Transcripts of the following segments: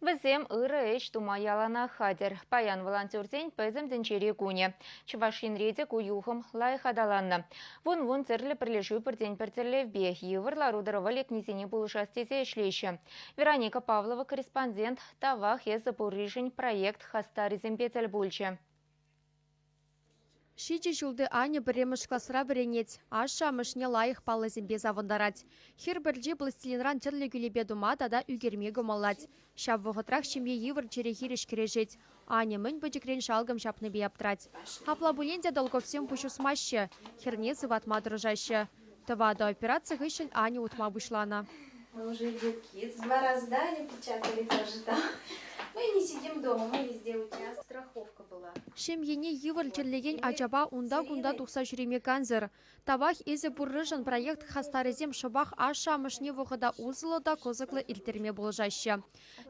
Візем ыры эш тума ялана хадер. Паян волонтерден пәзім дінчере куне. Чывашин редек уюхым лайхадаланны. Вон церлі прилежу бірден біртерлевбе. Евырлар ударывалек незене булышастезе эшлейші. Вероника Павлова, корреспондент, тавах езі бурришин проект хастаризм бетел бульче. Шичи жулды Аня біреміш классыра біренет, аша мышне лайық палы зембе завындарать. Хер бірджи пластилинран терлі күлебе дума тада үгерме гумалать. Шап вғытрах шемье евір чере хириш кережет. Аня мін бөджікрен шалгым шапны бе аптрать. Хапла буленде долговсем пушу смаще, херне зыватма дружаще. Тывада операция гыщен Аня утма бушлана. Мы уже кит 2 раза дали, печатали тоже там. Мы не сидим дома, мы везде участвуем. Страховка была. Шемьене евір черлеген ажаба унда-гунда тухса жүреме канзыр. Тавах езе буррыжын проект хастарызем шыбах аша мышне вғыда узылы да козыклы илтерме болжаще.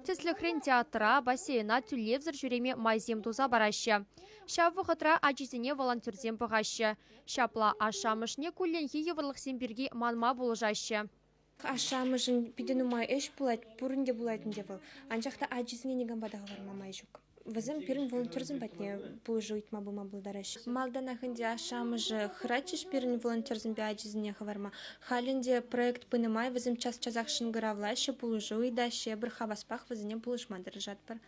Теслі хрен театра, бассейна, түлевзір жүреме майзем туза бараще. Ша вғытра ажизіне волонтерзем бұғаще. Шапла аша мышне күлленхи евірлық семберге манма болжаще. Ашамышын пиденумай эш булать, пурынде булайтын девыл. Анчақта ажизіне неган бадағы бар мамай жүк. Візім пирін волонтерзім бәтне бұлжу итма бұма бұлдараш. Малданахынде ашамыжы храчыш пирін волонтерзім бе ажизіне хаварма. Халінде проект пынымай візім час-чазақшын гыравлашы бұлжу идашы бір хаваспақ візіне бұлышмадыр жатпыр.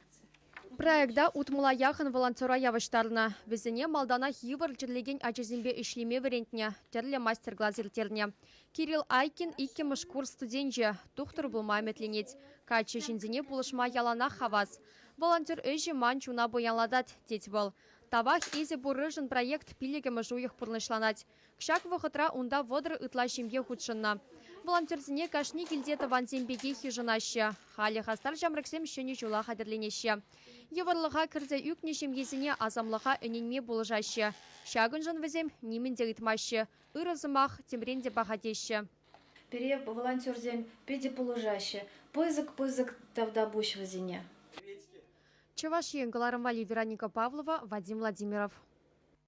Проектда утмула яхын волонтера явыштарына. Візіне малдана хивыр жерлеген ажизімбе ішлеме варентне, терлі мастер-класс илтерне. Кирилл Айкин икке мышкур студенже, тухтыр булмай метленет. Качы жинзіне булышма ялана хавас. Волонтер өжі манчуна боянладат, дет бол. Тавах изи бурыжын проект пилеге мыжуйых пурнышланать. Кшак вғытра унда водыр ытла жемге худшынна. Волонтерзіне кашни килдеті ванзембеге хижынашы. Халі хастар жамрыксем шөне жула хадерленеші. Евырлыға кірзе үкне жемгезіне азамлыға өненме болжашы. Шагын жын візем немінде ытмашы. Үрызымақ темренде бағадеші. Пере волонтерзем педе положаще. Пызык тавда буш вазине. Чеваш Янгаларым Вали, Вероника Павлова, Вадим Владимиров.